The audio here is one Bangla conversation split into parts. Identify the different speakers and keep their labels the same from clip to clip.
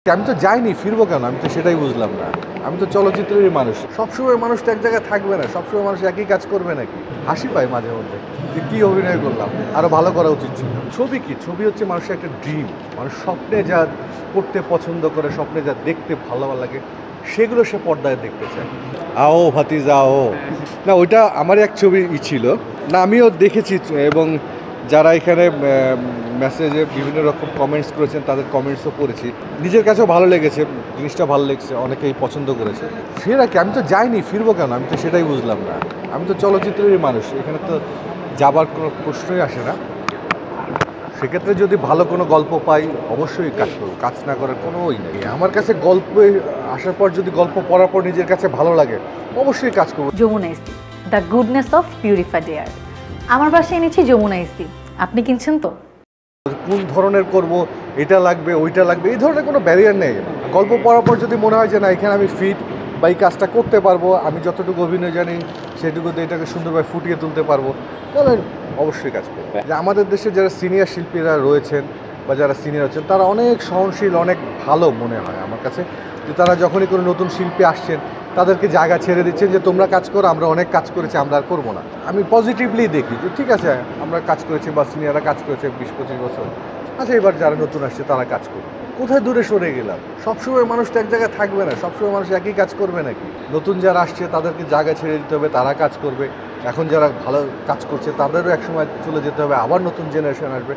Speaker 1: আমি তো যাইনি, ফিরবো কেন? আমি তো সেটাই বুঝলাম না। আমি তো চলচ্চিত্রেরই মানুষ। সবসময় মানুষ তো এক জায়গায় থাকবে না, সবসময় মানুষ একই কাজ করবে নাকি? হাসি পায় মাঝে মধ্যে যে কী অভিনয় করলাম, আরও ভালো করা উচিত ছিল। ছবি কি? ছবি হচ্ছে মানুষের একটা ড্রিম। মানুষ স্বপ্নে যা করতে পছন্দ করে, স্বপ্নে যা দেখতে ভালো লাগে, সেগুলো সে পর্দায় দেখতে চায়। আও ভাতিজা আও। না, ওইটা আমারই এক ছবি ছিল না, আমিও দেখেছি এবং যারা এখানে মেসেজে বিভিন্ন রকম কমেন্টস করেছেন তাদের কমেন্টসও পড়েছি। নিজের কাছেও ভালো লেগেছে, জিনিসটা ভালো লেগেছে, অনেকেই পছন্দ করেছে। ফেরা কি? আমি তো যাইনি, ফিরবো কেন? আমি তো সেটাই বুঝলাম না। আমি তো চলচ্চিত্রেরই মানুষ, এখানে তো যাবার কোনো প্রশ্নই আসে না। সেক্ষেত্রে যদি ভালো কোনো গল্প পাই অবশ্যই কাজ করবো, কাজ না করার কোনোই নেই। আমার কাছে গল্পে আসার পর যদি গল্প পড়ার পর নিজের কাছে ভালো লাগে অবশ্যই কাজ করবো।
Speaker 2: যমুনা ইস্তি, the goodness of purified air. আমার বাসায় এনেছি যমুনা ইস্তি, আপনি কিনছেন তো?
Speaker 1: কোন ধরনের করব, এটা লাগবে ওইটা লাগবে, এই ধরনের কোনো ব্যারিয়ার নেই। গল্প পড়ার পর যদি মনে হয় যে না, এখানে আমি ফিট বা এই কাজটা করতে পারবো, আমি যতটুকু অভিনয় জানি সেটুকুতে এটাকে সুন্দরভাবে ফুটিয়ে তুলতে পারবো, তাহলে অবশ্যই কাজ করবো। যে আমাদের দেশে যারা সিনিয়র শিল্পীরা রয়েছেন বা যারা সিনিয়র আছেন তারা অনেক সহনশীল, অনেক ভালো মনে হয় আমার কাছে। যে তারা যখনই কোনো নতুন শিল্পী আসছেন তাদেরকে জায়গা ছেড়ে দিচ্ছেন যে তোমরা কাজ করো, আমরা অনেক কাজ করেছি, আমরা আর করবো না। আমি পজিটিভলি দেখি যে ঠিক আছে, আমরা কাজ করেছি বা সিনিয়ররা কাজ করেছে 20-25 বছর, আচ্ছা এবার যারা নতুন আসছে তারা কাজ করবে। কোথায় দূরে সরে গেলাম? সবসময় মানুষ তো এক জায়গায় থাকবে না, সবসময় মানুষ একই কাজ করবে নাকি? নতুন যারা আসছে তাদেরকে জায়গা ছেড়ে দিতে হবে, তারা কাজ করবে। এখন যারা ভালো কাজ করছে তাদেরও একসময় চলে যেতে হবে, আবার নতুন জেনারেশন আসবে।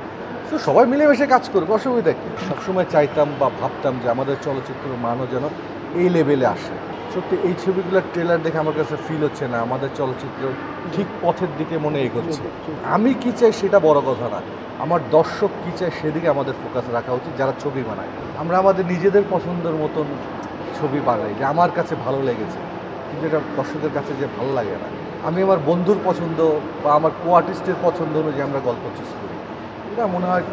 Speaker 1: তো সবাই মিলেমিশে কাজ করবে, অসুবিধা কী? সবসময় চাইতাম বা ভাবতাম যে আমাদের চলচ্চিত্রের মানও যেন এই লেভেলে আসে। সত্যি এই ছবিগুলোর ট্রেলার দেখে আমার কাছে ফিল হচ্ছে না আমাদের চলচ্চিত্র ঠিক পথের দিকে মনে এগোচ্ছে। আমি কী চাই সেটা বড় কথা না, আমার দর্শক কী চায় সেদিকে আমাদের ফোকাস রাখা উচিত। যারা ছবি বানায়, আমরা আমাদের নিজেদের পছন্দের মতন ছবি বানাই যে আমার কাছে ভালো লেগেছে, কিন্তু এটা দর্শকের কাছে যে ভালো লাগে না। আমি আমার বন্ধুর পছন্দ বা আমার কো আর্টিস্টের পছন্দ অনুযায়ী আমরা গল্প চুজ করি, এটা মনে হয়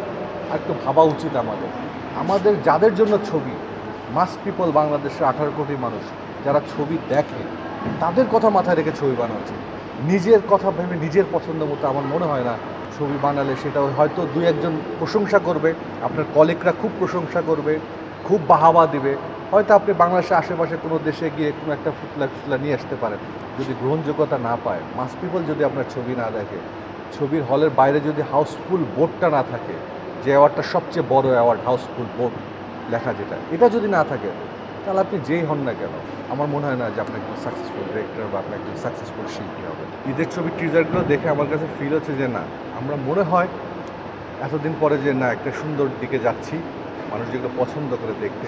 Speaker 1: একটু ভাবা উচিত আমাদের। আমাদের যাদের জন্য ছবি, মাস পিপল, বাংলাদেশের 18 কোটি মানুষ যারা ছবি দেখে, তাদের কথা মাথায় রেখে ছবি বানানো উচিত। নিজের কথা ভেবে নিজের পছন্দ মতো আমার মনে হয় না ছবি বানালে সেটা হয়তো 2-1 জন প্রশংসা করবে, আপনার কলিগরা খুব প্রশংসা করবে, খুব বাহাবা দিবে, হয়তো আপনি বাংলাদেশের আশেপাশে কোনো দেশে গিয়ে কোনো একটা ফুটলা নিয়ে আসতে পারেন। যদি গ্রহণযোগ্যতা না পায়, মাস পিপল যদি আপনার ছবি না দেখে, ছবির হলের বাইরে যদি হাউসফুল বোর্ডটা না থাকে, যে অ্যাওয়ার্ডটা সবচেয়ে বড় অ্যাওয়ার্ড, হাউসফুল বোর্ড লেখা যেটা, এটা যদি না থাকে, তাহলে আপনি যেই হন না কেন, আমার মনে হয় না যে আপনি একজন সাকসেসফুল ডিরেক্টর বা আপনি একজন সাকসেসফুল শিল্পী হবে। ঈদের ছবির টিজারগুলো দেখে আমার কাছে ফিল হচ্ছে যে না, আমরা মনে হয় এতদিন পরে যে না, একটা সুন্দর দিকে যাচ্ছি, মানুষ যেগুলো পছন্দ করে দেখতে।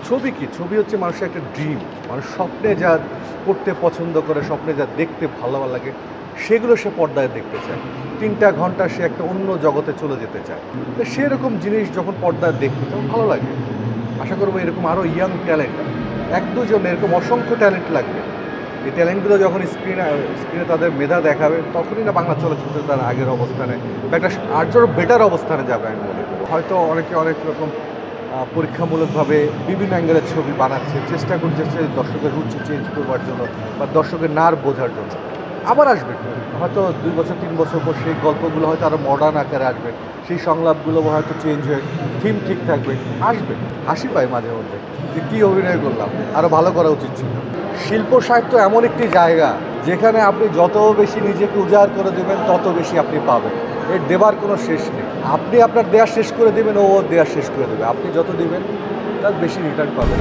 Speaker 1: ছবি কি? ছবি হচ্ছে মানুষের একটা ড্রিম। মানুষ স্বপ্নে যা করতে পছন্দ করে, স্বপ্নে যা দেখতে ভালো লাগে, সেগুলো সে পর্দায় দেখতে চায়। 3টা ঘন্টা সে একটা অন্য জগতে চলে যেতে চায়। তো সেরকম জিনিস যখন পর্দায় দেখি তখন ভালো লাগে। আশা করবো এরকম আরও ইয়াং ট্যালেন্ট, 1-2 জন, এরকম অসংখ্য ট্যালেন্ট লাগবে। এই ট্যালেন্টগুলো যখন স্ক্রিনে তাদের মেধা দেখাবে, তখনই না বাংলা চলচ্চিত্র তার আগের অবস্থানে বা একটা আরও বেটার অবস্থানে যাবে আমি মনে করি। হয়তো অনেকে অনেক রকম পরীক্ষামূলকভাবে বিভিন্ন অ্যাঙ্গেলের ছবি বানাচ্ছে, চেষ্টা করছে দর্শকের রুচি চেঞ্জ করবার জন্য বা দর্শকের নার্ভ বোঝার জন্য। আবার আসবে হয়তো 2 বছর 3 বছর পর সেই গল্পগুলো হয়তো আরও মডার্ন আকারে আসবে, সেই সংলাপগুলো হয়তো চেঞ্জ হয়ে থিম ঠিক থাকবে, আসবে। হাসি পায় মাঝে মধ্যে যে কী অভিনয় করলাম, আরও ভালো করা উচিত ছিল। শিল্প সাহিত্য এমন একটি জায়গা যেখানে আপনি যত বেশি নিজেকে উজাড় করে দেবেন তত বেশি আপনি পাবেন। এর দেবার কোনো শেষ নেই। আপনি আপনার দেয়া শেষ করে দেবেন, ও দেয়া শেষ করে দেবে। আপনি যত দেবেন তার বেশি রিটার্ন পাবেন।